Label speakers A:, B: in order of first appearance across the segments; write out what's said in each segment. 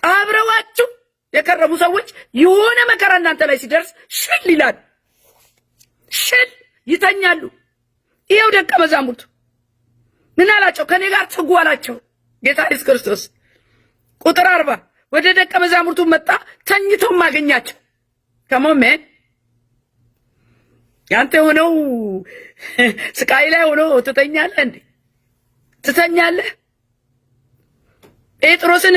A: አብረዋችሁ የከረሙ ሰዎች የሆነ መከራ እናንተ ላይ ሲደርስ ሽል ይላል፣ ሽል ይተኛሉ። ይሄው ደቀ መዛሙርቱ ምን አላቸው? ከኔ ጋር ትጉ አላቸው ጌታ ኢየሱስ ክርስቶስ። ቁጥር 40 ወደ ደቀ መዛሙርቱ መጣ፣ ተኝተው ማገኛቸው። ከሞመን ያንተ ሆነው ስቃይ ላይ ሆኖ ትተኛለህ እንዴ? ትተኛለህ? ጴጥሮስን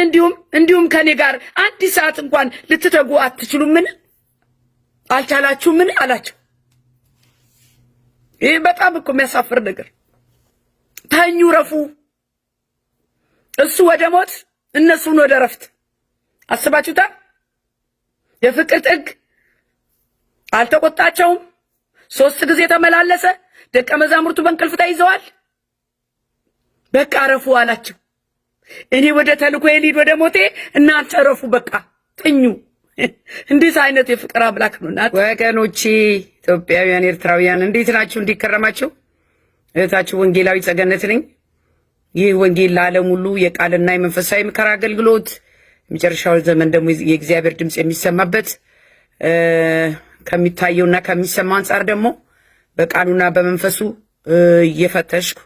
A: እንዲሁም ከኔ ጋር አንድ ሰዓት እንኳን ልትተጉ አትችሉምን? አልቻላችሁምን? አላቸው። ይህ በጣም እኮ የሚያሳፍር ነገር። ተኙ፣ ረፉ። እሱ ወደ ሞት፣ እነሱን ወደ ረፍት። አስባችሁታል? የፍቅር ጥግ። አልተቆጣቸውም። 3 ጊዜ ተመላለሰ። ደቀ መዛሙርቱ በእንቅልፍ ተይዘዋል። በቃ ረፉ አላቸው። እኔ ወደ ተልኮ ልሂድ ወደ ሞቴ፣ እናንተ ረፉ፣ በቃ ተኙ። እንዴት አይነት የፍቅር አምላክ ነው! ወገኖቼ ኢትዮጵያውያን፣ ኤርትራውያን እንዴት ናችሁ? እንዲከረማችሁ እህታችሁ ወንጌላዊ ጸገነት ነኝ። ይህ ወንጌል ለዓለም ሁሉ የቃልና የመንፈሳዊ ምክር አገልግሎት፣ የመጨረሻው ዘመን ደግሞ የእግዚአብሔር ድምፅ የሚሰማበት ከሚታየውና ከሚሰማው አንጻር ደግሞ በቃሉና በመንፈሱ እየፈተሽኩ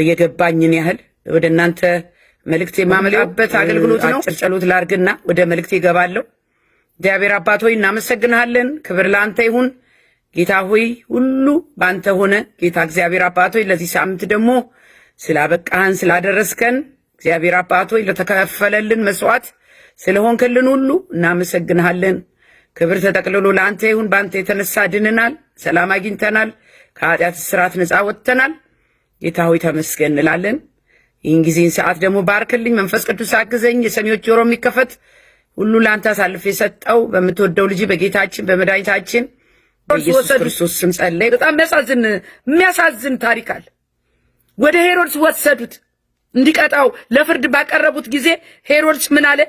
A: የገባኝን ያህል ወደ እናንተ መልእክት የማመጣበት አገልግሎት ነው። አጭር ጸሎት ላርግና ወደ መልእክት ይገባለሁ። እግዚአብሔር አባት ሆይ እናመሰግንሃለን። ክብር ለአንተ ይሁን። ጌታ ሆይ ሁሉ በአንተ ሆነ። ጌታ እግዚአብሔር አባት ሆይ ለዚህ ሳምንት ደግሞ ስላበቃህን ስላደረስከን እግዚአብሔር አባት ሆይ ለተከፈለልን መስዋዕት ስለሆንክልን ሁሉ እናመሰግንሃለን። ክብር ተጠቅልሎ ለአንተ ይሁን። በአንተ የተነሳ ድንናል፣ ሰላም አግኝተናል፣ ከኃጢአት እስራት ነፃ ወጥተናል። ጌታ ሆይ ተመስገን እንላለን። ይህን ጊዜን ሰዓት ደግሞ ባርክልኝ፣ መንፈስ ቅዱስ አግዘኝ፣ የሰሚዎች ጆሮ የሚከፈት ሁሉ ለአንተ አሳልፍ የሰጠው በምትወደው ልጅ በጌታችን በመድኃኒታችን በኢየሱስ ክርስቶስ ስም ጸለይ። በጣም የሚያሳዝን ታሪክ አለ። ወደ ሄሮድስ ወሰዱት እንዲቀጣው ለፍርድ ባቀረቡት ጊዜ ሄሮድስ ምን አለ?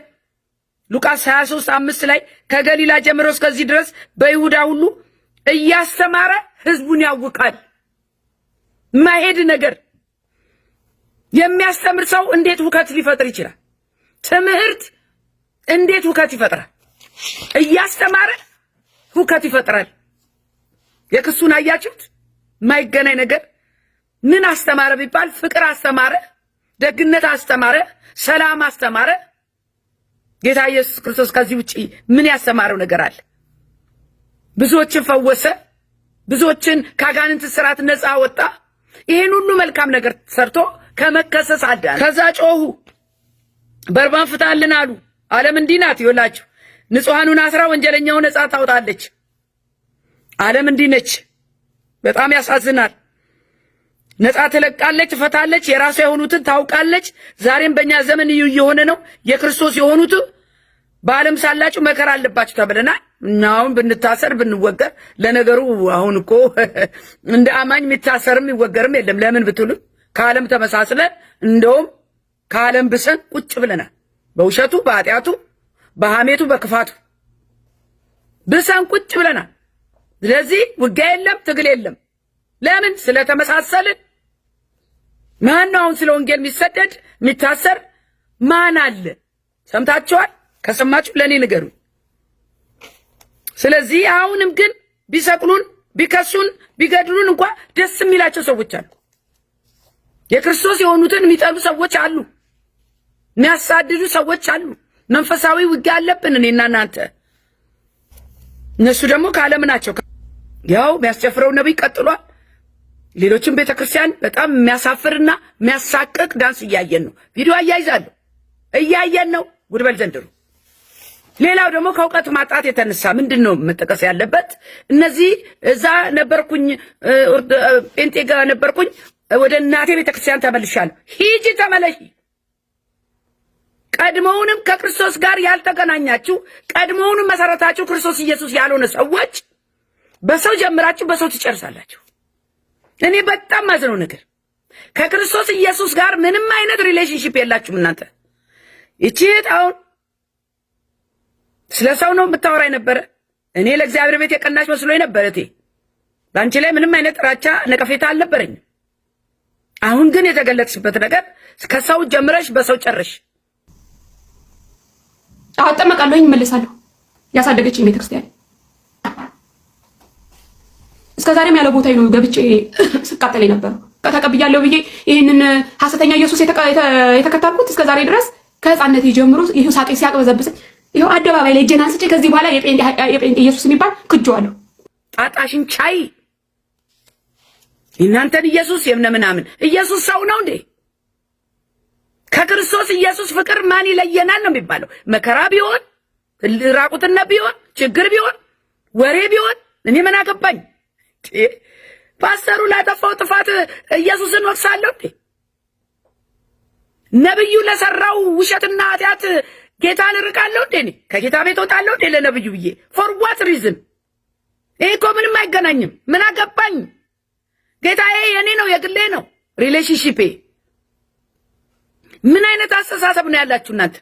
A: ሉቃስ 23:5 ላይ ከገሊላ ጀምሮ እስከዚህ ድረስ በይሁዳ ሁሉ እያስተማረ ህዝቡን ያውካል። ማሄድ ነገር የሚያስተምር ሰው እንዴት ሁከት ሊፈጥር ይችላል? ትምህርት እንዴት ሁከት ይፈጥራል? እያስተማረ ሁከት ይፈጥራል። የክሱን አያችሁት? ማይገናኝ ነገር። ምን አስተማረ ቢባል ፍቅር አስተማረ፣ ደግነት አስተማረ፣ ሰላም አስተማረ። ጌታ ኢየሱስ ክርስቶስ ከዚህ ውጪ ምን ያስተማረው ነገር አለ? ብዙዎችን ፈወሰ፣ ብዙዎችን ከአጋንንት እስራት ነፃ ወጣ። ይሄን ሁሉ መልካም ነገር ሰርቶ ከመከሰስ አዳነ። ከዛ ጮሁ፣ በርባን ፍታልን አሉ። ዓለም እንዲህ ናት። ይኸውላችሁ ንጹሐኑን አስራ ወንጀለኛውን ነፃ ታውጣለች። ዓለም እንዲህ ነች። በጣም ያሳዝናል። ነፃ ትለቃለች፣ ትፈታለች፣ የራሷ የሆኑትን ታውቃለች። ዛሬም በእኛ ዘመን እዩ እየሆነ ነው። የክርስቶስ የሆኑት በዓለም ሳላችሁ መከራ አለባችሁ ተብለናል። እና አሁን ብንታሰር ብንወገር፣ ለነገሩ አሁን እኮ እንደ አማኝ የሚታሰርም ይወገርም የለም። ለምን ብትሉ ከዓለም ተመሳስለን እንደውም ከዓለም ብሰን ቁጭ ብለናል። በውሸቱ፣ በኃጢአቱ፣ በሐሜቱ፣ በክፋቱ ብሰን ቁጭ ብለናል። ስለዚህ ውጊያ የለም፣ ትግል የለም። ለምን? ስለተመሳሰልን። ማን ነው አሁን ስለ ወንጌል የሚሰደድ የሚታሰር ማን አለ? ሰምታችኋል? ከሰማችሁ ለኔ ንገሩ። ስለዚህ አሁንም ግን ቢሰቅሉን፣ ቢከሱን፣ ቢገድሉን እንኳን ደስ የሚላቸው ሰዎች አሉ። የክርስቶስ የሆኑትን የሚጠሉ ሰዎች አሉ። የሚያሳድዱ ሰዎች አሉ። መንፈሳዊ ውጊያ አለብን እኔና እናንተ። እነሱ ደግሞ ከዓለም ናቸው። ያው የሚያስጨፍረው ነብይ ቀጥሏል። ሌሎችም ቤተክርስቲያን በጣም የሚያሳፍርና የሚያሳቅቅ ዳንስ እያየን ነው። ቪዲዮ አያይዛለሁ፣ እያየን ነው። ጉድበል ዘንድሮ። ሌላው ደግሞ ከእውቀት ማጣት የተነሳ ምንድነው መጠቀስ ያለበት? እነዚህ እዛ ነበርኩኝ፣ ጴንጤ ጋር ነበርኩኝ፣ ወደ እናቴ ቤተክርስቲያን ተመልሻለሁ። ሂጂ ተመለሺ። ቀድሞውንም ከክርስቶስ ጋር ያልተገናኛችሁ፣ ቀድሞውንም መሰረታችሁ ክርስቶስ ኢየሱስ ያልሆነ ሰዎች በሰው ጀምራችሁ በሰው ትጨርሳላችሁ። እኔ በጣም ማዝነው ነገር ከክርስቶስ ኢየሱስ ጋር ምንም አይነት ሪሌሽንሺፕ የላችሁም እናንተ። እቺ አሁን ስለ ሰው ነው የምታወራኝ ነበረ። እኔ ለእግዚአብሔር ቤት የቀናች መስሎኝ ነበር። እቴ ባንቺ ላይ ምንም አይነት ጥላቻ ነቀፌታ አልነበረኝም። አሁን ግን የተገለጽሽበት ነገር ከሰው ጀምረሽ በሰው ጨርሽ።
B: አጠመቃለሁኝ እመለሳለሁ። ያሳደገችኝ ቤተክርስቲያን እስከዛሬም ያለ ቦታዬ ነው ገብቼ ስቃጠል ነበር። ተቀብያለሁ ብዬ ይሄንን ሐሰተኛ ኢየሱስ የተከተልኩት እስከዛሬ ድረስ ከህፃንነቴ ጀምሮ ይሄው ሳቄ ሲያቅበዘብሰኝ ይሄው አደባባይ ላይ እጄን አንስቼ ከዚህ በኋላ የጴንጤ ኢየሱስ የሚባል ክጄዋለሁ።
A: ጣጣሽን ቻይ። እናንተን ኢየሱስ ምናምን ኢየሱስ ሰው ነው እንዴ? ከክርስቶስ ኢየሱስ ፍቅር ማን ይለየናል ነው የሚባለው። መከራ ቢሆን ራቁትነት ቢሆን ችግር ቢሆን ወሬ ቢሆን እኔ ምን አገባኝ? ፓስተሩ ላጠፋው ጥፋት ኢየሱስን ወቅሳለሁ እንዴ? ነብዩ ለሰራው ውሸትና ኃጢአት ጌታን እርቃለሁ እንዴ? እኔ ከጌታ ቤት ወጣለሁ እንዴ ለነብዩ ብዬ? ፎር ዋት ሪዝን? ይሄ እኮ ምንም አይገናኝም። ምን አገባኝ? ጌታዬ የኔ ነው፣ የግሌ ነው ሪሌሽንሺፔ። ምን አይነት አስተሳሰብ ነው ያላችሁ እናንተ?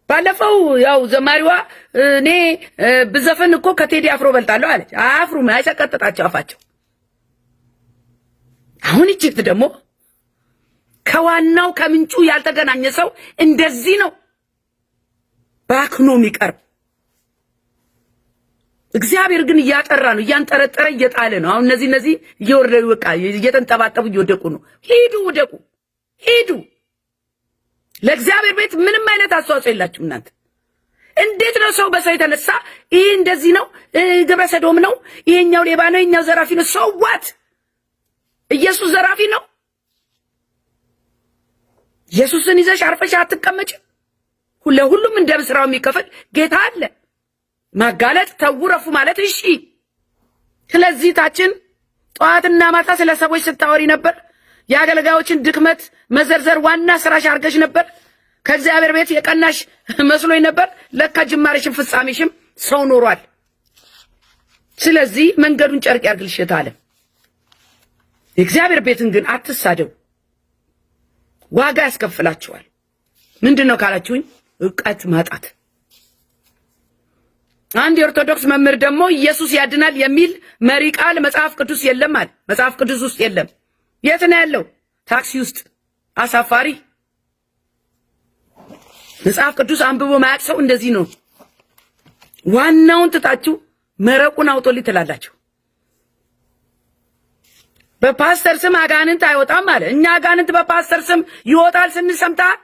A: ባለፈው ያው ዘማሪዋ እኔ ብዘፈን እኮ ከቴዲ አፍሮ በልጣለሁ አለች። አፍሩም አይሰቀጥጣቸው አፋቸው። አሁን እቺት ደግሞ ከዋናው ከምንጩ ያልተገናኘ ሰው እንደዚህ ነው ባክኖ የሚቀርብ። እግዚአብሔር ግን እያጠራ ነው፣ እያንጠረጠረ እየጣለ ነው። አሁን እነዚህ እየወረዱ በቃ እየተንጠባጠቡ እየወደቁ ነው። ሂዱ ውደቁ፣ ሂዱ። ለእግዚአብሔር ቤት ምንም አይነት አስተዋጽኦ የላችሁ እናንተ። እንዴት ነው ሰው በሰው የተነሳ ይሄ እንደዚህ ነው፣ ግብረ ሰዶም ነው፣ ይሄኛው ሌባ ነው፣ ይሄኛው ዘራፊ ነው? ሰው ዋት? ኢየሱስ ዘራፊ ነው? ኢየሱስን ይዘሽ አርፈሽ አትቀመጭ? ለሁሉም እንደ ስራው የሚከፈል ጌታ አለ። ማጋለጥ ተውረፉ ማለት እሺ። ስለዚህ ታችን ጠዋትና ማታ ስለ ሰዎች ስታወሪ ነበር። የአገልጋዮችን ድክመት መዘርዘር ዋና ስራሽ አርገሽ ነበር። ከእግዚአብሔር ቤት የቀናሽ መስሎኝ ነበር። ለካ ጅማሬሽም ፍጻሜሽም ሰው ኖሯል። ስለዚህ መንገዱን ጨርቅ ያርግልሽ አለ። የእግዚአብሔር ቤትን ግን አትሳደው፣ ዋጋ ያስከፍላችኋል። ምንድነው ካላችሁኝ፣ ዕውቀት ማጣት። አንድ የኦርቶዶክስ መምህር ደግሞ ኢየሱስ ያድናል የሚል መሪ ቃል መጽሐፍ ቅዱስ የለም አለ። መጽሐፍ ቅዱስ ውስጥ የለም። የት ነው ያለው? ታክሲ ውስጥ። አሳፋሪ። መጽሐፍ ቅዱስ አንብቦ ማያቅ ሰው እንደዚህ ነው። ዋናውን ትታችሁ መረቁን አውጦልኝ ትላላችሁ። በፓስተር ስም አጋንንት አይወጣም አለ። እኛ አጋንንት በፓስተር ስም ይወጣል ስንል ሰምተሃል?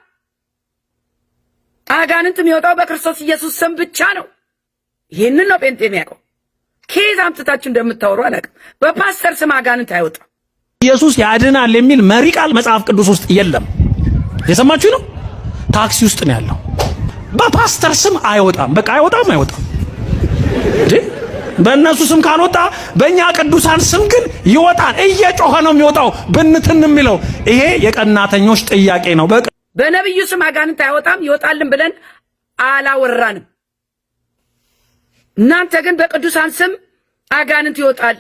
A: አጋንንት የሚወጣው በክርስቶስ ኢየሱስ ስም ብቻ ነው። ይህንን ነው ጴንጤ የሚያውቀው። ከየት አምጥታችሁ እንደምታወሩ አላውቅም። በፓስተር ስም አጋንንት አይወጣም።
C: ኢየሱስ ያድናል የሚል መሪ ቃል መጽሐፍ ቅዱስ ውስጥ የለም። የሰማችሁ ነው። ታክሲ ውስጥ ነው ያለው። በፓስተር ስም አይወጣም። በቃ አይወጣም። በእነሱ ስም ካልወጣ በእኛ ቅዱሳን ስም ግን ይወጣል። እየጮኸ ነው የሚወጣው ብንትን የሚለው። ይሄ የቀናተኞች ጥያቄ ነው።
A: በነብዩ ስም አጋንንት አይወጣም ይወጣልን ብለን አላወራንም። እናንተ ግን በቅዱሳን ስም አጋንንት ይወጣል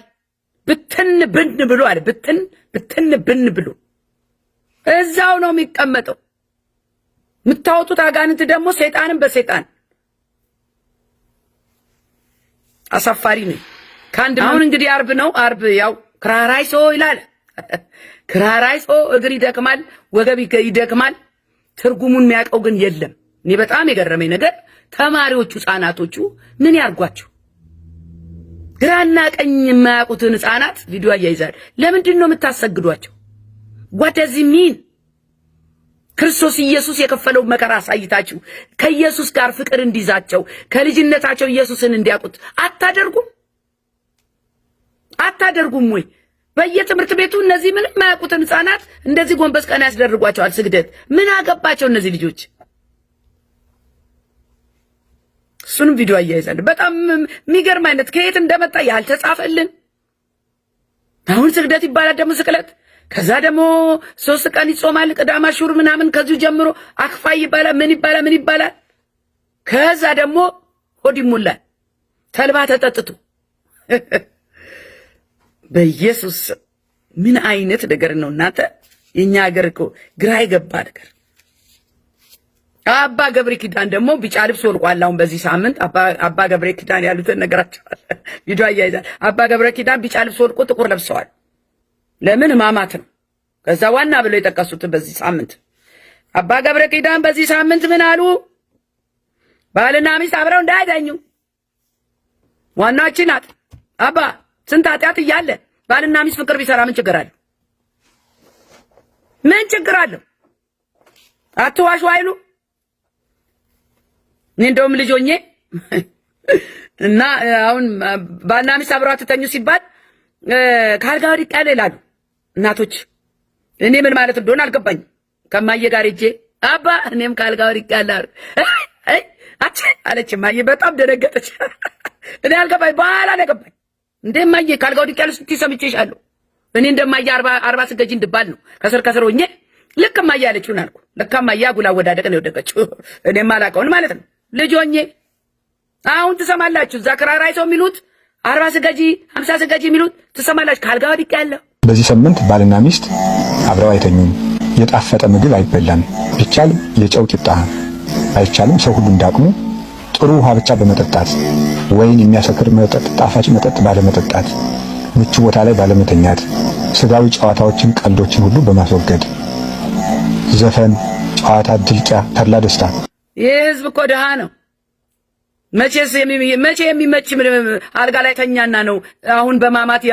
A: ብትን ብን ብሎ አለ። ብትን ብን ብሎ እዛው ነው የሚቀመጠው። የምታወጡት አጋንንት ደግሞ ሰይጣንን በሰይጣን አሳፋሪ ነው። አሁን እንግዲህ አርብ ነው። አርብ ያው ክራራይሶ ይላል። ክራራይሶ እግር ይደክማል፣ ወገብ ይደክማል። ትርጉሙን የሚያውቀው ግን የለም። እኔ በጣም የገረመኝ ነገር ተማሪዎቹ ህፃናቶቹ ምን ያርጓቸው? ግራና ቀኝ የማያውቁትን ህፃናት ቪዲዮ አያይዛል። ለምንድን ነው የምታሰግዷቸው? what does it mean? ክርስቶስ ኢየሱስ የከፈለው መከራ አሳይታችሁ ከኢየሱስ ጋር ፍቅር እንዲዛቸው ከልጅነታቸው ኢየሱስን እንዲያውቁት አታደርጉም ወይ? በየትምህርት ቤቱ እነዚህ ምንም የማያውቁትን ህፃናት እንደዚህ ጎንበስ ቀና ያስደርጓቸዋል። ስግደት ምን አገባቸው እነዚህ ልጆች? እሱንም ቪዲዮ አያይዛል። በጣም የሚገርም አይነት ከየት እንደመጣ ያልተጻፈልን። አሁን ስግደት ይባላል ደግሞ ስቅለት። ከዛ ደግሞ 3 ቀን ይጾማል ቅዳማ ሹር ምናምን ከዚሁ ጀምሮ አክፋይ ይባላል። ምን ይባላል? ከዛ ደግሞ ሆድ ይሞላል ተልባ ተጠጥቶ። በኢየሱስ ምን አይነት ነገር ነው እናንተ? የኛ ሀገር እኮ ግራ የገባ ነገር። አባ ገብረ ኪዳን ደግሞ ቢጫ ልብስ ወልቋል። አሁን በዚህ ሳምንት አባ ገብረ ኪዳን ያሉትን ነገራቸዋል። ቪዲዮ አያይዛል። አባ ገብረ ኪዳን ቢጫ ልብስ ወልቆ ጥቁር ለብሰዋል። ለምን ማማት ነው። ከዛ ዋና ብለው የጠቀሱት በዚህ ሳምንት አባ ገብረ ኪዳን በዚህ ሳምንት ምን አሉ? ባልና ሚስት አብረው እንዳይተኙ ዋናችን ናት። አባ ስንት ኃጢአት እያለ ባልና ሚስት ፍቅር ቢሰራ ምን ችግር አለው? ምን ችግር አለው? አትዋሹ አይሉ እንደውም ልጆኜ እና አሁን ባልና ሚስት አብረው አትተኙ ሲባል ካልጋ ወዲቅ ያለ ይላሉ እናቶች። እኔ ምን ማለት እንደሆነ አልገባኝም። ከማየ ጋር ሄጄ አባ እኔም ካልጋ ወዲቅ ያለ አቺ አለች። ማየ በጣም ደነገጠች። እኔ አልገባኝ፣ በኋላ ነው ገባኝ። እንደማየ ካልጋ ወዲቅ ያለ ስትይ ሰምቼሻለሁ። እኔ እንደማየ 40 ስገጂ እንድባል ነው ከስር ሆኜ ልክ ማየ አለችውን አልኩ። ለካ ማየ አጉል አወዳደቅ ነው የወደቀችው። እኔም አላውቀውን ማለት ነው ልጅ ሆኜ። አሁን ትሰማላችሁ እዛ ክራራይ ሰው የሚሉት 40 ስገጂ 50 ስገጂ የሚሉት ትሰማላችሁ። ካልጋ ወዲቅ ያለ
D: በዚህ ሳምንት ባልና ሚስት አብረው አይተኙም። የጣፈጠ ምግብ አይበላም። ቢቻል የጨው ቂጣ አይቻልም። ሰው ሁሉ እንዳቅሙ ጥሩ ውሃ ብቻ በመጠጣት ወይን የሚያሰክር መጠጥ፣ ጣፋጭ መጠጥ ባለመጠጣት፣ ምቹ ቦታ ላይ ባለመተኛት፣ ስጋዊ ጨዋታዎችን፣ ቀልዶችን ሁሉ በማስወገድ ዘፈን፣ ጨዋታ፣ ድልቂያ፣ ተድላ ደስታ።
A: ይህ ህዝብ እኮ ድሃ ነው። መቼ የሚመች አልጋ ላይ ተኛና ነው አሁን በማማት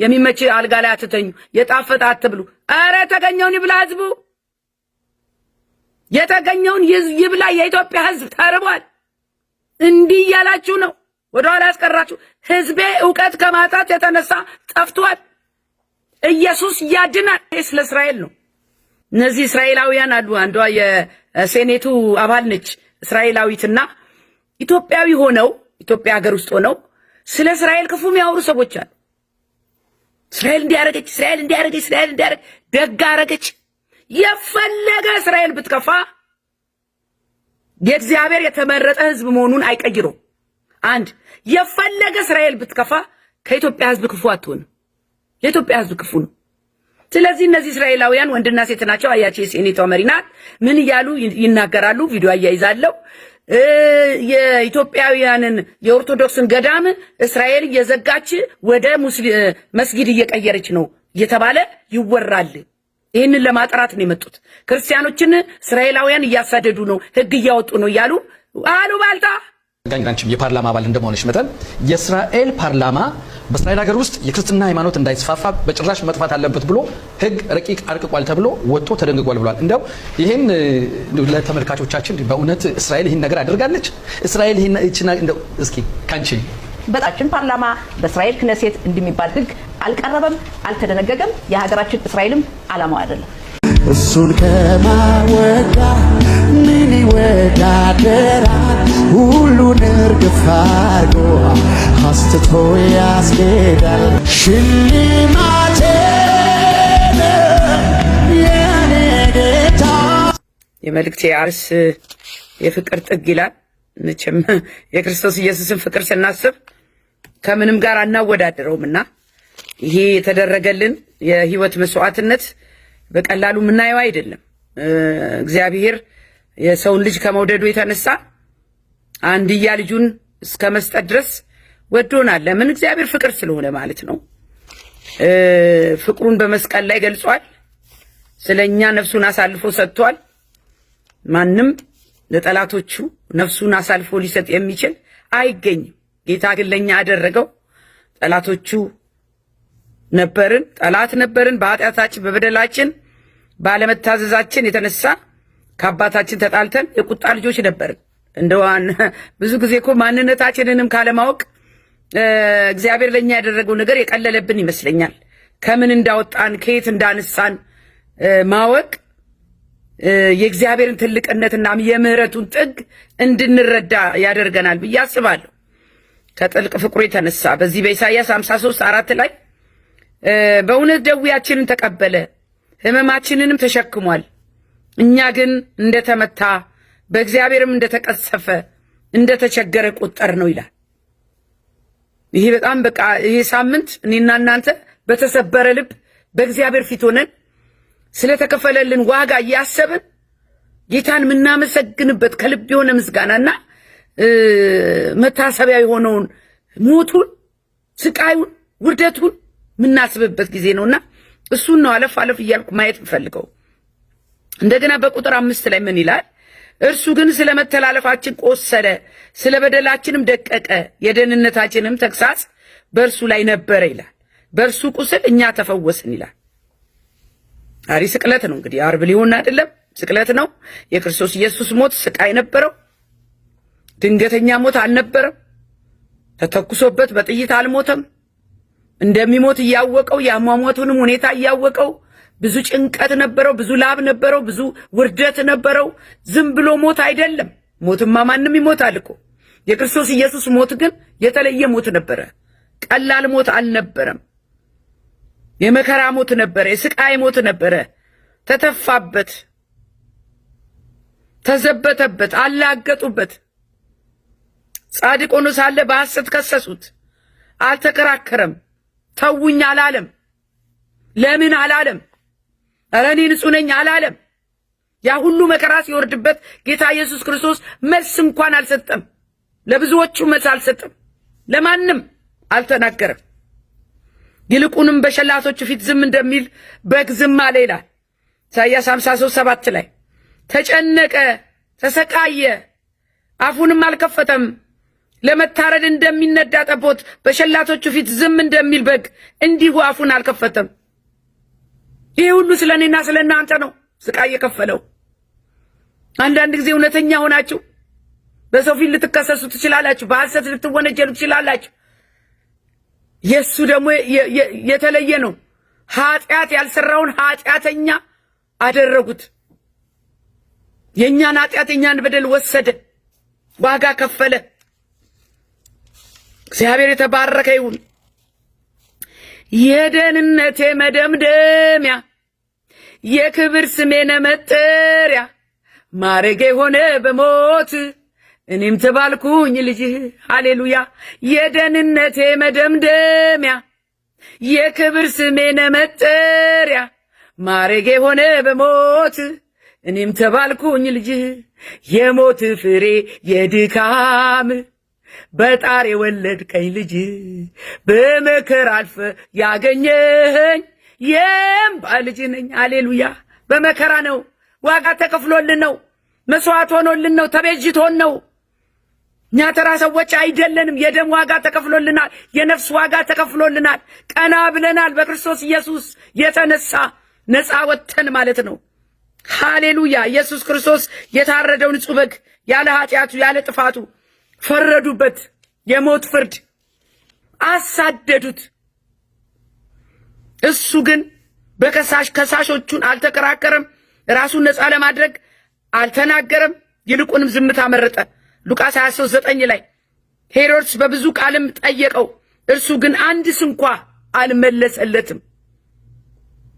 A: የሚመች አልጋ ላይ አትተኙ፣ የጣፈጠ አትብሉ። አረ የተገኘውን ይብላ ህዝቡ፣ የተገኘውን ይብላ። የኢትዮጵያ ህዝብ ተርቧል። እንዲህ እያላችሁ ነው ወደኋላ ያስቀራችሁ። ህዝቤ ዕውቀት ከማጣት የተነሳ ጠፍቷል። ኢየሱስ ያድናል። ስለ እስራኤል ነው። እነዚህ እስራኤላውያን አሉ። አንዷ የሴኔቱ አባል ነች እስራኤላዊትና ኢትዮጵያዊ ሆነው ኢትዮጵያ ሀገር ውስጥ ሆነው ስለ እስራኤል ክፉ የሚያወሩ ሰዎች አሉ። እስራኤል እንዲያረገች፣ እስራኤል እንዲያረገች፣ እስራኤል እንዲያረገች፣ ደግ አረገች። የፈለገ እስራኤል ብትከፋ የእግዚአብሔር የተመረጠ ህዝብ መሆኑን አይቀይረውም። አንድ የፈለገ እስራኤል ብትከፋ ከኢትዮጵያ ህዝብ ክፉ አትሆንም። የኢትዮጵያ ህዝብ ክፉ ነው። ስለዚህ እነዚህ እስራኤላውያን ወንድና ሴት ናቸው። አያቸው የሴኔቷ መሪ ናት። ምን እያሉ ይናገራሉ? ቪዲዮ አያይዛለሁ። የኢትዮጵያውያንን የኦርቶዶክስን ገዳም እስራኤል እየዘጋች ወደ መስጊድ እየቀየረች ነው እየተባለ ይወራል። ይህንን ለማጥራት ነው የመጡት። ክርስቲያኖችን እስራኤላውያን እያሳደዱ ነው፣ ህግ እያወጡ ነው እያሉ አሉ ባልታ።
E: ጋኝራንቺም የፓርላማ አባል እንደመሆንሽ መጠን የእስራኤል ፓርላማ በእስራኤል ሀገር ውስጥ የክርስትና ሃይማኖት እንዳይስፋፋ በጭራሽ መጥፋት አለበት ብሎ ህግ ረቂቅ አርቅቋል ተብሎ ወጥቶ ተደንግጓል ብሏል። እንደው ይሄን ለተመልካቾቻችን በእውነት እስራኤል ይሄን ነገር አድርጋለች? እስራኤል ይሄን እንደው እስኪ ካንቺ
F: በጣችን ፓርላማ በእስራኤል ክነሴት እንደሚባል ህግ አልቀረበም፣ አልተደነገገም። የሀገራችን እስራኤልም አላማው አይደለም።
G: እሱን ከማወጋ ምን ይወዳደራል? ሁሉን እርግፍ አርጎ አስትቶ ያስኬዳል። ሽልማቴ የኔ ጌታ።
A: የመልእክቴ አርዕስ የፍቅር ጥግ ይላል። መቼም የክርስቶስ ኢየሱስን ፍቅር ስናስብ ከምንም ጋር አናወዳደረውምና ይሄ የተደረገልን የህይወት መስዋዕትነት በቀላሉ የምናየው አይደለም። እግዚአብሔር የሰውን ልጅ ከመውደዱ የተነሳ አንድያ ልጁን እስከ መስጠት ድረስ ወዶናል። ለምን? እግዚአብሔር ፍቅር ስለሆነ ማለት ነው። ፍቅሩን በመስቀል ላይ ገልጿል። ስለኛ ነፍሱን አሳልፎ ሰጥቷል። ማንም ለጠላቶቹ ነፍሱን አሳልፎ ሊሰጥ የሚችል አይገኝም። ጌታ ግን ለኛ ያደረገው ጠላቶቹ ነበርን፣ ጠላት ነበርን። በኃጢአታችን በበደላችን ባለመታዘዛችን የተነሳ ከአባታችን ተጣልተን የቁጣ ልጆች ነበርን። እንደዋን ብዙ ጊዜ እኮ ማንነታችንንም ካለማወቅ እግዚአብሔር ለኛ ያደረገው ነገር የቀለለብን ይመስለኛል። ከምን እንዳወጣን ከየት እንዳነሳን ማወቅ የእግዚአብሔርን ትልቅነትና የምህረቱን ጥግ እንድንረዳ ያደርገናል ብዬ አስባለሁ። ከጥልቅ ፍቅሩ የተነሳ በዚህ በኢሳይያስ 53:4 ላይ በእውነት ደዌያችንን ተቀበለ ሕመማችንንም ተሸክሟል፣ እኛ ግን እንደተመታ በእግዚአብሔርም እንደተቀሰፈ እንደተቸገረ ቁጠር ነው ይላል። ይሄ በጣም በቃ ይሄ ሳምንት እኔና እናንተ በተሰበረ ልብ በእግዚአብሔር ፊት ሆነን ስለተከፈለልን ዋጋ እያሰብን ጌታን የምናመሰግንበት ከልብ የሆነ ምስጋናና መታሰቢያ የሆነውን ሞቱን፣ ስቃዩን፣ ውርደቱን የምናስብበት ጊዜ ነውና እሱን ነው አለፍ አለፍ እያልኩ ማየት የምፈልገው። እንደገና በቁጥር 5 ላይ ምን ይላል? እርሱ ግን ስለ መተላለፋችን ቆሰለ፣ ስለ በደላችንም ደቀቀ፣ የደህንነታችንም ተግሣጽ በእርሱ ላይ ነበረ ይላል። በእርሱ ቁስል እኛ ተፈወስን ይላል። አሪ ስቅለት ነው እንግዲህ ዓርብ ሊሆን አይደለም፣ ስቅለት ነው። የክርስቶስ ኢየሱስ ሞት ስቃይ ነበረው። ድንገተኛ ሞት አልነበረም። ተተኩሶበት በጥይት አልሞተም። እንደሚሞት እያወቀው የአሟሟቱንም ሁኔታ እያወቀው ብዙ ጭንቀት ነበረው፣ ብዙ ላብ ነበረው፣ ብዙ ውርደት ነበረው። ዝም ብሎ ሞት አይደለም። ሞትማ ማንም ይሞታል እኮ። የክርስቶስ ኢየሱስ ሞት ግን የተለየ ሞት ነበረ። ቀላል ሞት አልነበረም። የመከራ ሞት ነበረ። የስቃይ ሞት ነበረ። ተተፋበት፣ ተዘበተበት፣ አላገጡበት። ጻድቅ ሆኖ ሳለ በሐሰት ከሰሱት። አልተከራከረም። ተውኝ አላለም። ለምን አላለም። ኧረ እኔ ንጹሕ ነኝ አላለም። ያ ሁሉ መከራ ሲወርድበት ጌታ ኢየሱስ ክርስቶስ መልስ እንኳን አልሰጠም። ለብዙዎቹ መልስ አልሰጠም። ለማንም አልተናገረም። ይልቁንም በሸላቶቹ ፊት ዝም እንደሚል በግ ዝም አለ ይላል ኢሳይያስ 53:7 ላይ። ተጨነቀ፣ ተሰቃየ፣ አፉንም አልከፈተም። ለመታረድ እንደሚነዳ ጠቦት በሸላቶቹ ፊት ዝም እንደሚል በግ እንዲሁ አፉን አልከፈተም። ይህ ሁሉ ስለኔና ስለናንተ ነው ስቃይ የከፈለው። አንዳንድ ጊዜ እውነተኛ ሆናችሁ በሰው ፊት ልትከሰሱ ትችላላችሁ። በሐሰት ልትወነጀሉ ትችላላችሁ። የሱ ደግሞ የተለየ ነው። ኃጢአት ያልሰራውን ኃጢአተኛ አደረጉት። የኛን ኃጢአት የኛን በደል ወሰደ፣ ዋጋ ከፈለ። እግዚአብሔር የተባረከ ይሁን። የደህንነቴ መደምደሚያ የክብር ስሜነ መጠሪያ ማረጌ ሆነ በሞት እኔም ተባልኩኝ ልጅህ። ሃሌሉያ። የደህንነቴ መደምደሚያ የክብር ስሜነ መጠሪያ ማረጌ ሆነ በሞት እኔም ተባልኩኝ ልጅህ። የሞት ፍሬ የድካም በጣር የወለድከኝ ልጅ በመከራ አልፈ ያገኘኸኝ የእምባ ልጅ ነኝ። ሃሌሉያ። በመከራ ነው፣ ዋጋ ተከፍሎልን ነው፣ መስዋዕት ሆኖልን ነው፣ ተቤዥቶን ነው። እኛ ተራ ሰዎች አይደለንም። የደም ዋጋ ተከፍሎልናል፣ የነፍስ ዋጋ ተከፍሎልናል። ቀና ብለናል። በክርስቶስ ኢየሱስ የተነሳ ነፃ ወጥተን ማለት ነው። ሃሌሉያ። ኢየሱስ ክርስቶስ የታረደው ንጹሕ በግ ያለ ኃጢአቱ ያለ ጥፋቱ ፈረዱበት። የሞት ፍርድ አሳደዱት። እሱ ግን ከሳሾቹን አልተከራከረም። ራሱን ነፃ ለማድረግ አልተናገረም። ይልቁንም ዝምታ መረጠ። ሉቃስ 23:9 ላይ ሄሮድስ በብዙ ቃልም ጠየቀው፣ እርሱ ግን አንድስ እንኳ አልመለሰለትም።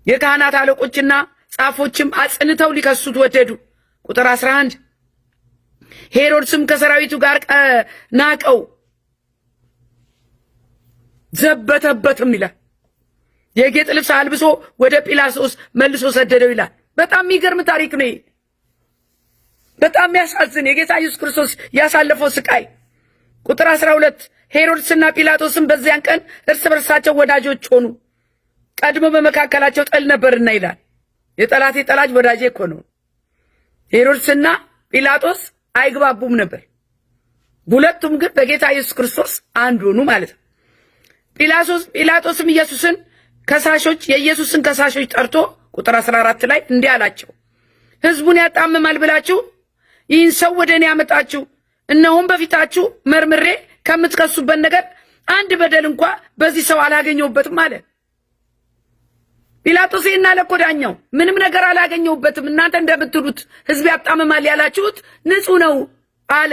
A: የካህናት አለቆችና ጻፎችም አጽንተው ሊከሱት ወደዱ። ቁጥር 11 ሄሮድስም ከሰራዊቱ ጋር ናቀው፣ ዘበተበትም ይላል። የጌጥ ልብስ አልብሶ ወደ ጲላጦስ መልሶ ሰደደው ይላል። በጣም የሚገርም ታሪክ ነው። በጣም የሚያሳዝን የጌታ ኢየሱስ ክርስቶስ ያሳለፈው ስቃይ። ቁጥር 12 ሄሮድስና ጲላጦስም በዚያን ቀን እርስ በርሳቸው ወዳጆች ሆኑ፣ ቀድሞ በመካከላቸው ጥል ነበርና ይላል። የጠላቴ ጠላጅ ወዳጄ እኮ ነው። ሄሮድስና ጲላጦስ አይግባቡም ነበር። ሁለቱም ግን በጌታ ኢየሱስ ክርስቶስ አንድ ሆኑ ማለት ነው። ጲላጦስም የኢየሱስን ከሳሾች ጠርቶ ቁጥር 14 ላይ እንዲህ አላቸው፣ ሕዝቡን ያጣምማል ብላችሁ ይህን ሰው ወደ እኔ ያመጣችሁ፣ እነሆም በፊታችሁ መርምሬ ከምትከሱበት ነገር አንድ በደል እንኳ በዚህ ሰው አላገኘሁበትም አለ። ጲላጦስ ይህን አለ እኮ ዳኛው፣ ምንም ነገር አላገኘሁበትም፣ እናንተ እንደምትሉት ሕዝብ ያጣምማል ያላችሁት ንጹሕ ነው አለ።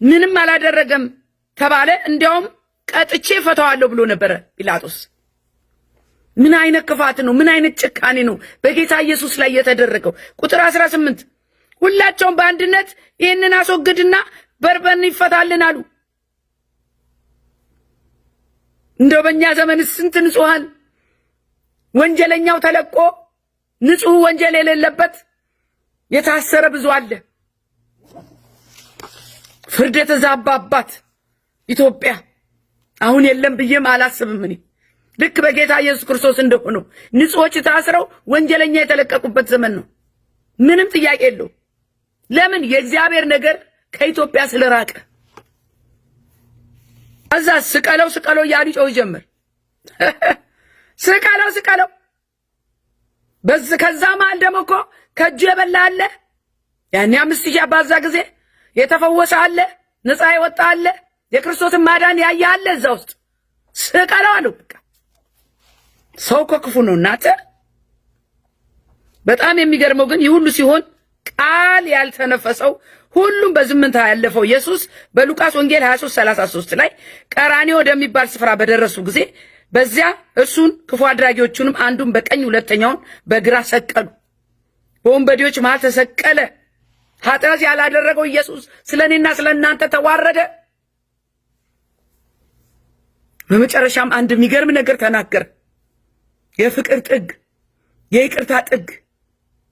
A: ምንም አላደረገም ተባለ። እንዲያውም ቀጥቼ ፈታዋለሁ ብሎ ነበረ ጲላጦስ። ምን አይነት ክፋት ነው! ምን አይነት ጭካኔ ነው በጌታ ኢየሱስ ላይ የተደረገው! ቁጥር 18 ሁላቸውም በአንድነት ይህንን አስወግድና በርበን ይፈታልን አሉ። እንደው በእኛ ዘመን ስንት ንጹሐን ወንጀለኛው ተለቆ ንጹሕ ወንጀል የሌለበት የታሰረ ብዙ አለ። ፍርድ የተዛባባት ኢትዮጵያ አሁን የለም ብዬም አላስብም። እኔ ልክ በጌታ ኢየሱስ ክርስቶስ እንደሆነው ንጹሖች ታስረው ወንጀለኛ የተለቀቁበት ዘመን ነው። ምንም ጥያቄ የለው። ለምን? የእግዚአብሔር ነገር ከኢትዮጵያ ስለራቀ። እዛ ስቀለው ያሉ ጮህ ጀመር። ስቀለው ከዛ መሃል ደግሞ እኮ ከእጁ የበላ አለ። ያኔ 5,000 አባዛ ጊዜ የተፈወሰ አለ፣ ነፃ የወጣ አለ፣ የክርስቶስን ማዳን ያየ አለ። እዛ ውስጥ ስቀለው አሉ። በቃ ሰው እኮ ክፉ ነው እናንተ። በጣም የሚገርመው ግን ይህ ሁሉ ሲሆን ቃል ያልተነፈሰው ሁሉም በዝምታ ያለፈው ኢየሱስ በሉቃስ ወንጌል 23:33 ላይ ቀራንዮ ወደሚባል ስፍራ በደረሱ ጊዜ በዚያ እርሱን ክፉ አድራጊዎቹንም አንዱን በቀኝ ሁለተኛውን በግራ ሰቀሉ። በወንበዴዎች መሃል ተሰቀለ። ኃጢአት ያላደረገው ኢየሱስ ስለኔና ስለናንተ ተዋረደ። በመጨረሻም አንድ የሚገርም ነገር ተናገረ። የፍቅር ጥግ፣ የይቅርታ ጥግ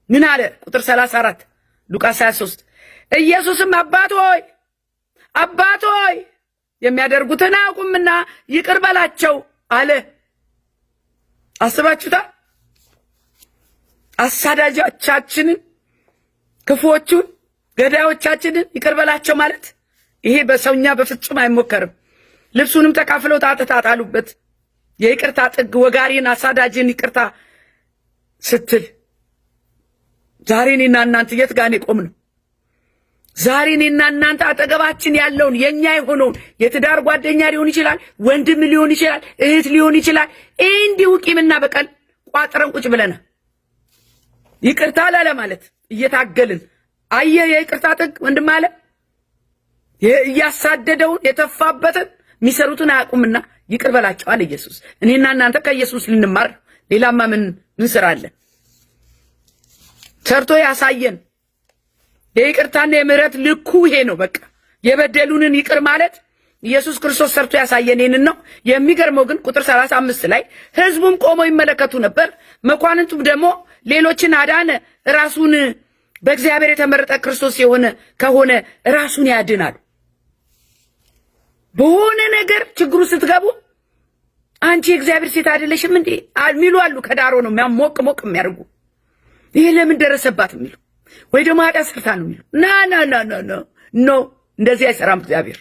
A: ምን አለ? ቁጥር 34 ሉቃስ 23 ኢየሱስም አባት ሆይ የሚያደርጉትን አያውቁምና ይቅር በላቸው አለ። አስባችሁታ? አሳዳጆቻችንን፣ ክፉዎቹን፣ ገዳዮቻችንን ይቅር በላቸው ማለት ይሄ በሰውኛ በፍጹም አይሞከርም። ልብሱንም ተካፍለው ጣሉበት። የይቅርታ ጥግ ወጋሪን አሳዳጅን ይቅርታ ስትል ዛሬ እኔና እናንተ የት ጋር ነው የቆምነው? ዛሬ እኔና እናንተ አጠገባችን ያለውን የኛ የሆነውን የትዳር ጓደኛ ሊሆን ይችላል፣ ወንድም ሊሆን ይችላል፣ እህት ሊሆን ይችላል። እንዲሁ ቂምና በቀል ቋጥረን ቁጭ ብለናል። ይቅርታ ላለ ማለት እየታገልን አየህ። የይቅርታ ጥግ ወንድም አለ እያሳደደውን የተፋበትን የሚሰሩትን አያውቁምና ይቅር በላቸዋል ኢየሱስ። እኔና እናንተ ከኢየሱስ ልንማር ሌላማ ምን እንስራለን? ሰርቶ ያሳየን የይቅርታና የምህረት ልኩ ይሄ ነው። በቃ የበደሉንን ይቅር ማለት ኢየሱስ ክርስቶስ ሰርቶ ያሳየን ይሄንን ነው። የሚገርመው ግን ቁጥር 35 ላይ ህዝቡም ቆመው ይመለከቱ ነበር። መኳንንቱም ደግሞ ሌሎችን አዳነ፣ ራሱን በእግዚአብሔር የተመረጠ ክርስቶስ ከሆነ ራሱን ያድናል። በሆነ ነገር ችግሩ ስትገቡ አንቺ የእግዚአብሔር ሴት አይደለሽም እንዴ ሚሉ አሉ። ከዳሮ ነው ሞቅ የሚያርጉ ይሄ ለምን ደረሰባት የሚሉ ወይ ደግሞ ኃጢአት ሰርታ ነው የሚሉ ኖ እንደዚህ አይሰራም እግዚአብሔር።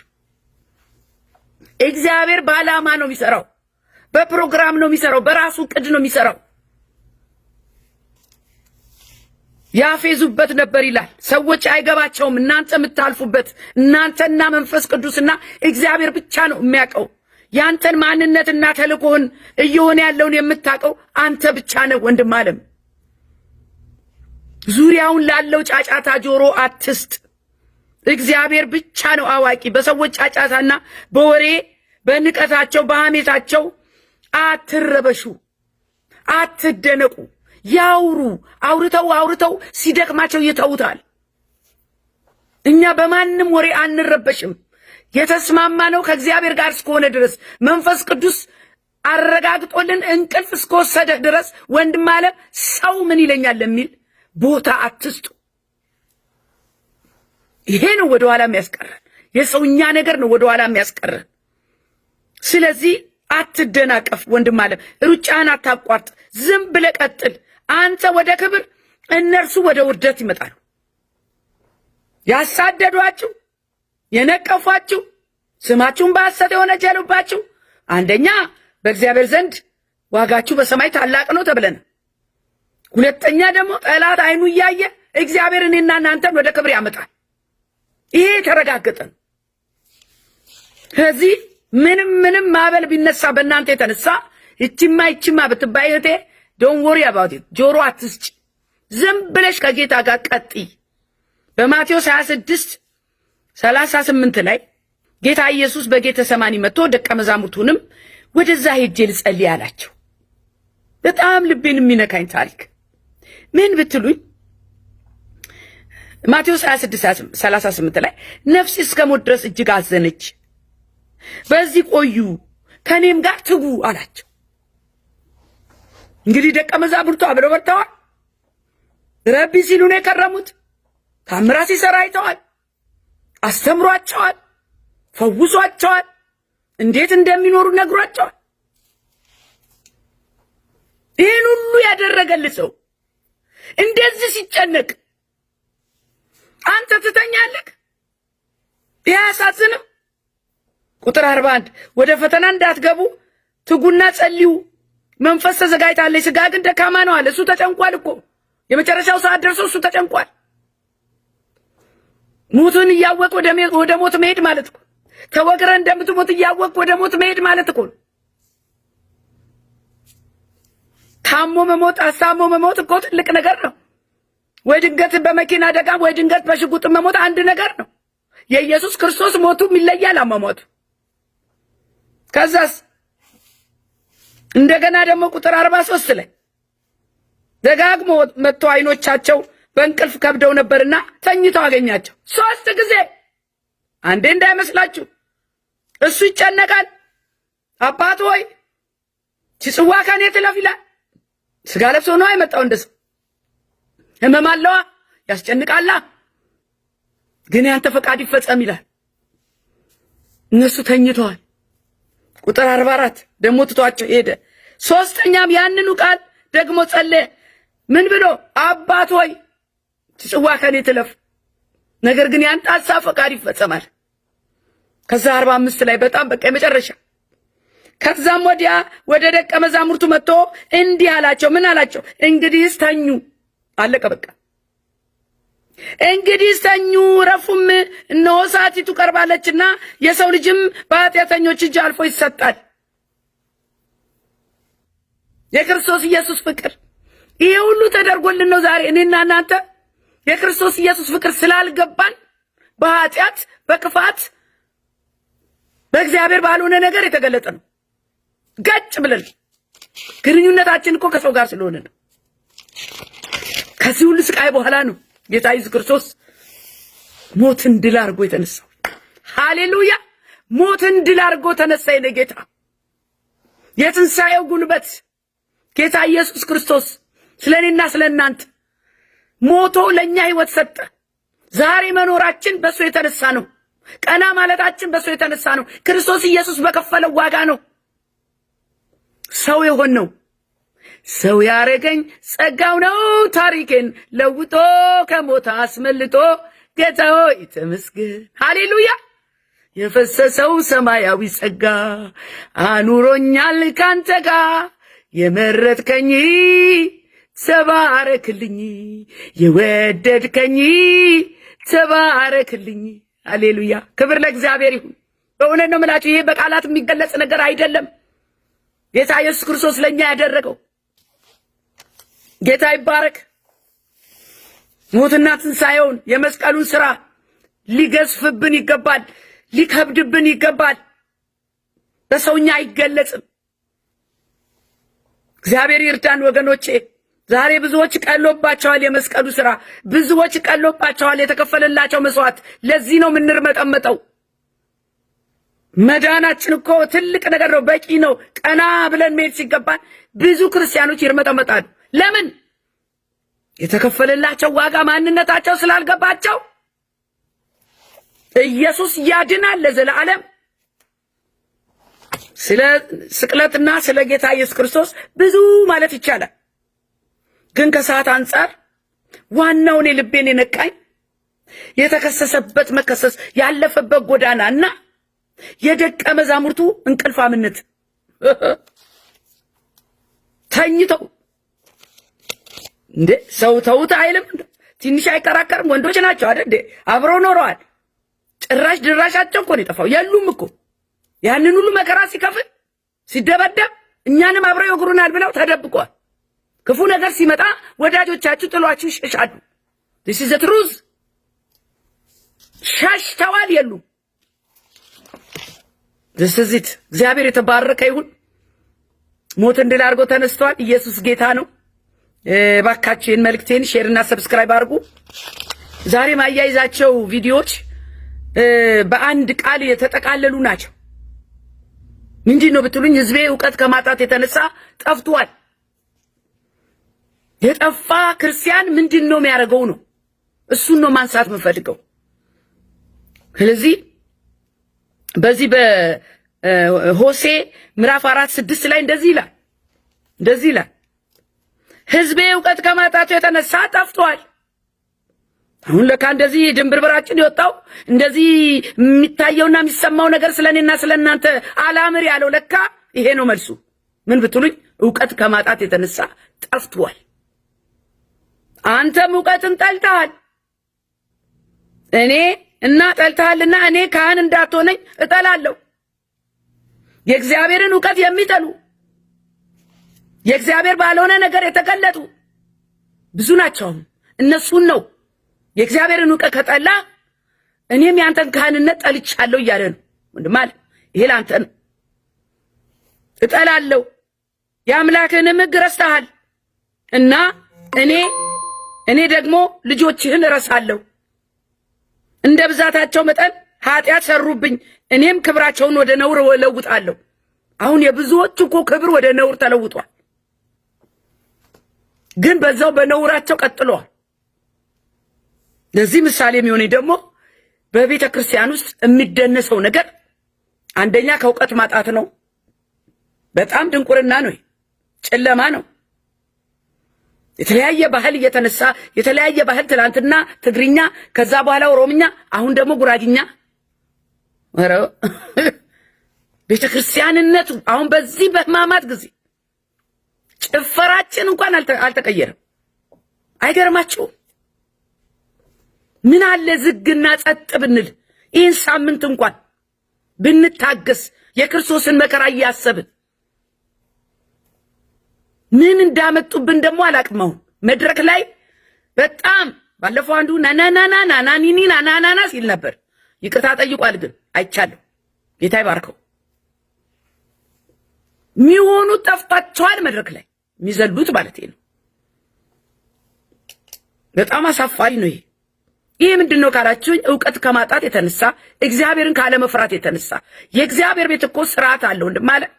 A: እግዚአብሔር በዓላማ ነው የሚሰራው፣ በፕሮግራም ነው የሚሰራው፣ በራሱ ዕቅድ ነው የሚሰራው። ያፌዙበት ነበር ይላል። ሰዎች አይገባቸውም። እናንተ የምታልፉበት እናንተና መንፈስ ቅዱስና እግዚአብሔር ብቻ ነው የሚያውቀው። ያንተን ማንነትና ተልእኮህን እየሆነ ያለውን የምታውቀው አንተ ብቻ ነህ ወንድም ዓለም። ዙሪያውን ላለው ጫጫታ ጆሮ አትስጥ። እግዚአብሔር ብቻ ነው አዋቂ። በሰዎች ጫጫታና በወሬ በንቀታቸው በሐሜታቸው አትረበሹ፣ አትደነቁ። ያውሩ፣ አውርተው ሲደክማቸው ይተውታል። እኛ በማንም ወሬ አንረበሽም። የተስማማ ነው ከእግዚአብሔር ጋር እስከሆነ ድረስ መንፈስ ቅዱስ አረጋግጦልን እንቅልፍ እስከወሰደ ድረስ ወንድም አለ ሰው ምን ይለኛል የሚል ቦታ አትስጡ። ይሄ ነው ወደኋላ የሚያስቀረን። የሰውኛ ነገር ነው ወደኋላ የሚያስቀረን። ስለዚህ አትደናቀፍ ወንድም አለ። ሩጫህን አታቋርጥ። ዝም ብለህ ቀጥል። አንተ ወደ ክብር፣ እነርሱ ወደ ውርደት ይመጣሉ። ያሳደዷችሁ፣ የነቀፏችሁ፣ ስማችሁን በሐሰት የወነጀሉባችሁ አንደኛ በእግዚአብሔር ዘንድ ዋጋችሁ በሰማይ ታላቅ ነው ተብለናል። ሁለተኛ ደግሞ ጠላት አይኑ እያየ እግዚአብሔር እኔና እናንተን ወደ ክብር ያመጣል። ይሄ የተረጋገጠ ነው። ስለዚህ ምንም ማዕበል ቢነሳ በእናንተ የተነሳ ይችማ ብትባይ እህቴ ዶንት ወሪ አባውት ኢት። ጆሮ አትስጭ። ዝም ብለሽ ከጌታ ጋር ቀጥይ። በማቴዎስ 26:38 ላይ ጌታ ኢየሱስ በጌተሰማኒ መጥቶ ደቀ መዛሙርቱንም ወደዛ ሄጄ ልጸልይ አላቸው። በጣም ልቤን የሚነካኝ ታሪክ ምን ብትሉኝ ማቴዎስ 26:38 ላይ ነፍሴ እስከ ሞት ድረስ እጅግ አዘነች፣ በዚህ ቆዩ፣ ከኔም ጋር ትጉ አላቸው። እንግዲህ ደቀ መዛሙርቱ አብረው በልተዋል። ረቢ ሲሉ ነው የከረሙት። ታምራት ሲሰራ አይተዋል። አስተምሯቸዋል፣ ፈውሷቸዋል፣ እንዴት እንደሚኖሩ ነግሯቸዋል። ይህን ሁሉ ያደረገል ሰው እንደዚህ ሲጨነቅ አንተ ትተኛለህ። ይህ አያሳዝንም? ቁጥር 41 ወደ ፈተና እንዳትገቡ ትጉና ጸልዩ፣ መንፈስ ተዘጋጅታለች፣ ስጋ ግን ደካማ ነው አለ። እሱ ተጨንቋል እኮ የመጨረሻው ሰዓት ደርሶ እሱ ተጨንቋል። ሞትን እያወቅ ወደ ሞት መሄድ ማለት እኮ ተወግረ እንደምትሞት እያወቅ ወደ ሞት መሄድ ማለት እኮ ታሞ መሞት አሳሞ መሞት እኮ ትልቅ ነገር ነው። ወይ ድንገት በመኪና አደጋ ወይ ድንገት በሽጉጥ መሞት አንድ ነገር ነው። የኢየሱስ ክርስቶስ ሞቱ ይለያል አሟሟቱ። ከዛስ እንደገና ደግሞ ቁጥር 43 ላይ ደጋግሞ መጥቶ አይኖቻቸው በእንቅልፍ ከብደው ነበርና ተኝተው አገኛቸው። 3 ጊዜ አንዴ እንዳይመስላችሁ። እሱ ይጨነቃል። አባት ሆይ ጽዋ ከኔ ትለፍ ይላል። ስጋ ለብሶ ነው የመጣው። እንደዚህ ህመም አለዋ፣ ያስጨንቃላ። ግን ያንተ ፈቃድ ይፈጸም ይላል። እነሱ ተኝተዋል። ቁጥር 44 ደግሞ ትቷቸው ሄደ። 3ኛም ያንኑ ቃል ደግሞ ጸለየ። ምን ብሎ? አባት ሆይ ጽዋ ከኔ ትለፍ፣ ነገር ግን ያንተ ሐሳብ ፈቃድ ይፈጸማል። ከዛ 45 ላይ በጣም በቃ የመጨረሻ ከዛም ወዲያ ወደ ደቀ መዛሙርቱ መጥቶ እንዲህ አላቸው። ምን አላቸው? እንግዲህስ ተኙ። አለቀ በቃ። እንግዲህስ ተኙ ረፉም፣ እነሆ ሰዓቲቱ ቀርባለችና የሰው ልጅም በኃጢአተኞች እጅ አልፎ ይሰጣል። የክርስቶስ ኢየሱስ ፍቅር ይሄ ሁሉ ተደርጎልን ነው ዛሬ እኔና እናንተ የክርስቶስ ኢየሱስ ፍቅር ስላልገባን በኃጢአት በክፋት በእግዚአብሔር ባልሆነ ነገር የተገለጠ ነው። ገጭ ብለን ግንኙነታችን እኮ ከሰው ጋር ስለሆነ ነው። ከዚህ ሁሉ ስቃይ በኋላ ነው ጌታ ኢየሱስ ክርስቶስ ሞትን ድል አድርጎ የተነሳው። ሃሌሉያ! ሞትን ድል አድርጎ ተነሳ። የኔ ጌታ የትንሣኤው ጉልበት ጌታ ኢየሱስ ክርስቶስ ስለኔና ስለናንተ ሞቶ ለኛ ህይወት ሰጠ። ዛሬ መኖራችን በሱ የተነሳ ነው። ቀና ማለታችን በሱ የተነሳ ነው። ክርስቶስ ኢየሱስ በከፈለው ዋጋ ነው ሰው የሆነው። ሰው ያረገኝ ጸጋው ነው፣ ታሪኬን ለውጦ ከሞት አስመልጦ ጌታ ሆይ ተመስገን። ሃሌሉያ! የፈሰሰው ሰማያዊ ጸጋ አኑሮኛል ካንተ ጋር። የመረጥከኝ ተባረክልኝ፣ የወደድከኝ ተባረክልኝ። ሃሌሉያ! ክብር ለእግዚአብሔር ይሁን። በእውነት ነው የምላችሁ፣ ይሄ በቃላት የሚገለጽ ነገር አይደለም። ጌታ ኢየሱስ ክርስቶስ ለኛ ያደረገው ጌታ ይባረክ። ሞትና ትንሣኤውን የመስቀሉን ሥራ ሊገዝፍብን ይገባል፣ ሊከብድብን ይገባል። በሰውኛ አይገለጽም። እግዚአብሔር ይርዳን ወገኖቼ። ዛሬ ብዙዎች ቀሎባቸዋል የመስቀሉ ሥራ፣ ብዙዎች ቀሎባቸዋል የተከፈለላቸው መስዋዕት። ለዚህ ነው የምንርመጠመጠው። መዳናችን እኮ ትልቅ ነገር ነው፣ በቂ ነው። ቀና ብለን መሄድ ሲገባን ብዙ ክርስቲያኖች ይርመጠመጣሉ። ለምን? የተከፈለላቸው ዋጋ ማንነታቸው ስላልገባቸው። ኢየሱስ ያድናል ለዘላለም። ስለ ስቅለትና ስለ ጌታ ኢየሱስ ክርስቶስ ብዙ ማለት ይቻላል። ግን ከሰዓት አንጻር ዋናውን ልቤን የነቃኝ የተከሰሰበት መከሰስ ያለፈበት ጎዳናና የደቀ መዛሙርቱ እንቅልፋምነት ተኝተው እንዴ ሰው ተውት አይልም። ትንሽ አይከራከርም። ወንዶች ናቸው አይደል እንዴ? አብረው ኖረዋል። ጭራሽ ድራሻቸው እኮ ነው የጠፋው። የሉም እኮ ያንን ሁሉ መከራ ሲከፍል ሲደበደብ እኛንም አብረው ይወግሩናል ብለው ተደብቀዋል። ክፉ ነገር ሲመጣ ወዳጆቻችሁ ጥሏችሁ ይሸሻሉ። this is the truth። ሸሽተዋል፣ የሉም። this is it። እግዚአብሔር የተባረከ ይሁን። ሞትን ድል አድርጎ ተነስቷል። ኢየሱስ ጌታ ነው። ባካችሁ ይህን መልእክቴን ሼር እና ሰብስክራይብ አድርጉ። ዛሬ ማያይዛቸው ቪዲዮዎች በአንድ ቃል የተጠቃለሉ ናቸው። ምንድን ነው ብትሉኝ፣ ህዝቤ ዕውቀት ከማጣት የተነሳ ጠፍቷል። የጠፋ ክርስቲያን ምንድን ነው የሚያደርገው ነው። እሱን ነው ማንሳት የምፈልገው። ስለዚህ በዚህ በሆሴ ምዕራፍ 4:6 ላይ እንደዚህ ይላል ህዝቤ ዕውቀት ከማጣቱ የተነሳ ጠፍቷል። አሁን ለካ እንደዚህ ድንብርብራችን የወጣው እንደዚህ የሚታየውና የሚሰማው ነገር ስለኔና ስለናንተ አላምር ያለው ለካ ይሄ ነው መልሱ። ምን ብትሉኝ ዕውቀት ከማጣት የተነሳ ጠፍቷል። አንተም ዕውቀትን ጠልተሃል። እና ጠልተሃልና እኔ ካህን እንዳትሆነኝ እጠላለሁ። የእግዚአብሔርን ዕውቀት የሚጠሉ የእግዚአብሔር ባልሆነ ነገር የተገለጡ ብዙ ናቸው። እነሱን ነው የእግዚአብሔርን ዕውቀት ከጠላ እኔም ያንተን ካህንነት ጠልቻለሁ እያለ ነው። ወንድም አለ ይሄ ላንተ ነው። እጠላለሁ። የአምላክህንም ሕግ ረስተሃል እና እኔ ደግሞ ልጆችህን እረሳለሁ። እንደ ብዛታቸው መጠን ኃጢአት ሰሩብኝ፣ እኔም ክብራቸውን ወደ ነውር እለውጣለሁ። አሁን የብዙዎቹ እኮ ክብር ወደ ነውር ተለውጧል፣ ግን በዛው በነውራቸው ቀጥለዋል። ለዚህ ምሳሌ የሚሆነኝ ደግሞ በቤተ ክርስቲያን ውስጥ የሚደነሰው ነገር አንደኛ ከዕውቀት ማጣት ነው። በጣም ድንቁርና ነው፣ ጨለማ ነው። የተለያየ ባህል እየተነሳ የተለያየ ባህል ትላንትና ትግርኛ፣ ከዛ በኋላ ኦሮምኛ፣ አሁን ደግሞ ጉራግኛ። ወረ ቤተ ክርስቲያንነቱ አሁን በዚህ በሕማማት ጊዜ ጭፈራችን እንኳን አልተቀየረም። አይገርማችሁም? ምን አለ ዝግና ጸጥ ብንል፣ ይህን ሳምንት እንኳን ብንታገስ፣ የክርስቶስን መከራ እያሰብን ምን እንዳመጡብን ደግሞ አላቅመው። መድረክ ላይ በጣም ባለፈው አንዱ ናናናናናኒኒ ናናናና ሲል ነበር። ይቅርታ ጠይቋል፣ ግን አይቻለሁ። ጌታ ይባርከው። የሚሆኑት ጠፍቷቸዋል። መድረክ ላይ የሚዘሉት ማለት ነው። በጣም አሳፋሪ ነው ይሄ። ይሄ ምንድነው ካላችሁኝ፣ ዕውቀት ከማጣት የተነሳ እግዚአብሔርን ካለመፍራት የተነሳ። የእግዚአብሔር ቤት እኮ ስርዓት አለው እንደማለት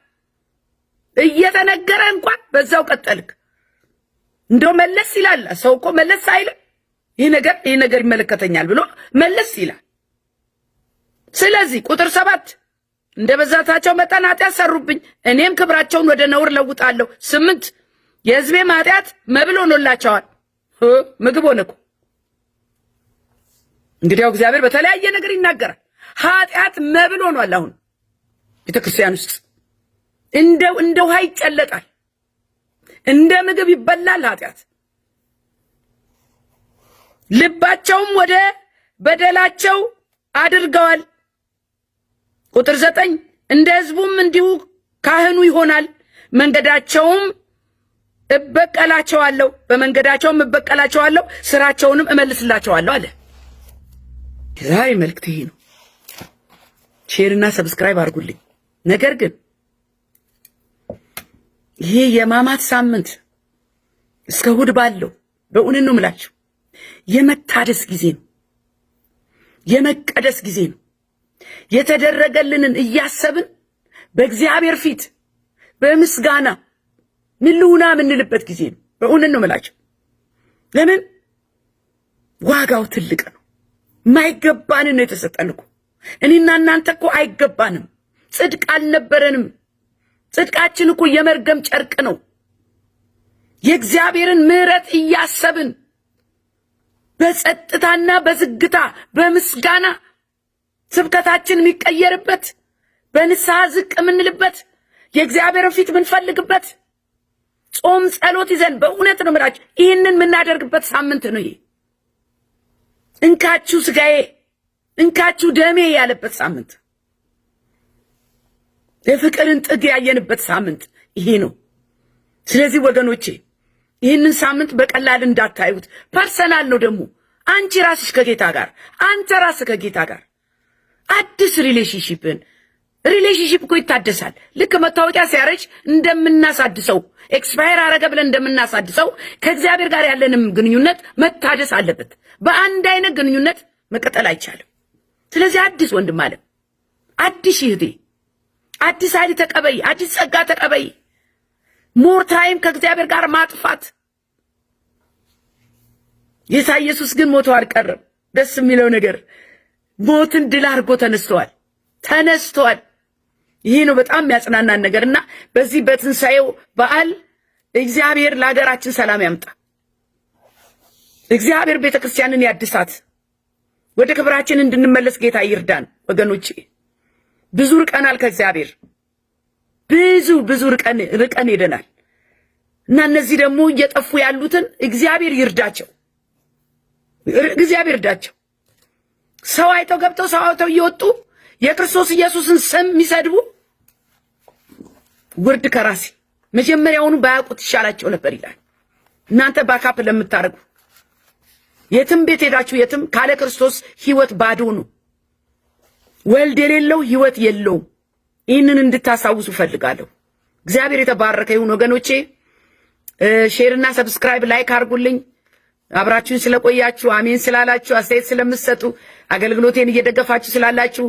A: እየተነገረ እንኳን በዛው ቀጠልክ። እንደው መለስ ይላል ሰው እኮ መለስ አይልም። ይሄ ነገር ይመለከተኛል ብሎ መለስ ይላል። ስለዚህ ቁጥር 7 እንደ በዛታቸው መጠን ኃጢአት ሰሩብኝ፣ እኔም ክብራቸውን ወደ ነውር ለውጣለሁ። 8 የሕዝቤም ኃጢአት መብል ሆኖላቸዋል። ምግብ ሆነ እኮ። እንግዲያው እግዚአብሔር በተለያየ ነገር ይናገራል። ኃጢአት መብል ሆኗል። አሁን ቤተክርስቲያን ውስጥ እንደ ውሃ ይጨለጣል፣ እንደ ምግብ ይበላል ኃጢአት። ልባቸውም ወደ በደላቸው አድርገዋል። ቁጥር 9 እንደ ሕዝቡም እንዲሁ ካህኑ ይሆናል፣ መንገዳቸውም እበቀላቸዋለሁ፣ በመንገዳቸውም እበቀላቸዋለሁ፣ ስራቸውንም እመልስላቸዋለሁ አለ። ዛሬ መልእክት ይሄ ነው። ሼርና ሰብስክራይብ አድርጉልኝ። ነገር ግን ይሄ የሕማማት ሳምንት እስከ እሑድ ባለው በእውነት ነው የምላችሁ የመታደስ ጊዜ ነው፣ የመቀደስ ጊዜ ነው። የተደረገልንን እያሰብን በእግዚአብሔር ፊት በምስጋና ምልውና የምንልበት ጊዜ ነው። በእውነት ነው የምላችሁ። ለምን? ዋጋው ትልቅ ነው። ማይገባንን ነው የተሰጠን እኮ። እኔና እናንተ እኮ አይገባንም፣ ጽድቅ አልነበረንም። ጽድቃችን እኮ የመርገም ጨርቅ ነው። የእግዚአብሔርን ምሕረት እያሰብን በጸጥታና በዝግታ በምስጋና ስብከታችን የሚቀየርበት በንስሐ ዝቅ የምንልበት የእግዚአብሔርን ፊት የምንፈልግበት ጾም ጸሎት ይዘን በእውነት ነው የምላችሁ ይህንን የምናደርግበት ሳምንት ነው ይሄ። እንካችሁ ስጋዬ እንካችሁ ደሜ ያለበት ሳምንት፣ የፍቅርን ጥግ ያየንበት ሳምንት ይሄ ነው። ስለዚህ ወገኖቼ ይህንን ሳምንት በቀላል እንዳታዩት። ፐርሰናል ነው ደግሞ። አንቺ ራስሽ ከጌታ ጋር፣ አንተ ራስህ ከጌታ ጋር አዲስ ሪሌሽንሺፕ እኮ ይታደሳል። ልክ መታወቂያ ሲያረጅ እንደምናሳድሰው ኤክስፓየር አረገ ብለን እንደምናሳድሰው ከእግዚአብሔር ጋር ያለንም ግንኙነት መታደስ አለበት። በአንድ አይነት ግንኙነት መቀጠል አይቻልም። ስለዚህ አዲስ ወንድም አለ፣ አዲስ እህቴ፣ አዲስ ኃይል ተቀበይ፣ አዲስ ጸጋ ተቀበይ። ሞር ታይም ከእግዚአብሔር ጋር ማጥፋት። ጌታ ኢየሱስ ግን ሞቶ አልቀረም። ደስ የሚለው ነገር ሞትን ድል አድርጎ ተነስቷል። ይሄ ነው በጣም የሚያጽናናን ነገርና በዚህ በትንሣኤው በዓል እግዚአብሔር ለሀገራችን ሰላም ያምጣ። እግዚአብሔር ቤተክርስቲያንን ያድሳት። ወደ ክብራችን እንድንመለስ ጌታ ይርዳን ወገኖቼ። ብዙ ርቀናል ከእግዚአብሔር ብዙ ርቀን ሄደናል እና እነዚህ ደግሞ እየጠፉ ያሉትን እግዚአብሔር ይርዳቸው። ሰው አይተው ገብተው ሰው አይተው እየወጡ የክርስቶስ ኢየሱስን ስም የሚሰድቡ ውርድ ከራሴ መጀመሪያውኑ ባያውቁት ይሻላቸው ነበር ይላል። እናንተ ባካፕ ለምታረጉ የትም ቤት ሄዳችሁ የትም ካለ ክርስቶስ ህይወት ባዶ ነው። ወልድ የሌለው ህይወት የለውም። ይህንን እንድታሳውሱ ፈልጋለሁ። እግዚአብሔር የተባረከ ይሁን ወገኖቼ። ሼርና ሰብስክራይብ ላይክ አድርጉልኝ። አብራችሁን ስለቆያችሁ አሜን ስላላችሁ አስተያየት ስለምትሰጡ አገልግሎቴን እየደገፋችሁ ስላላችሁ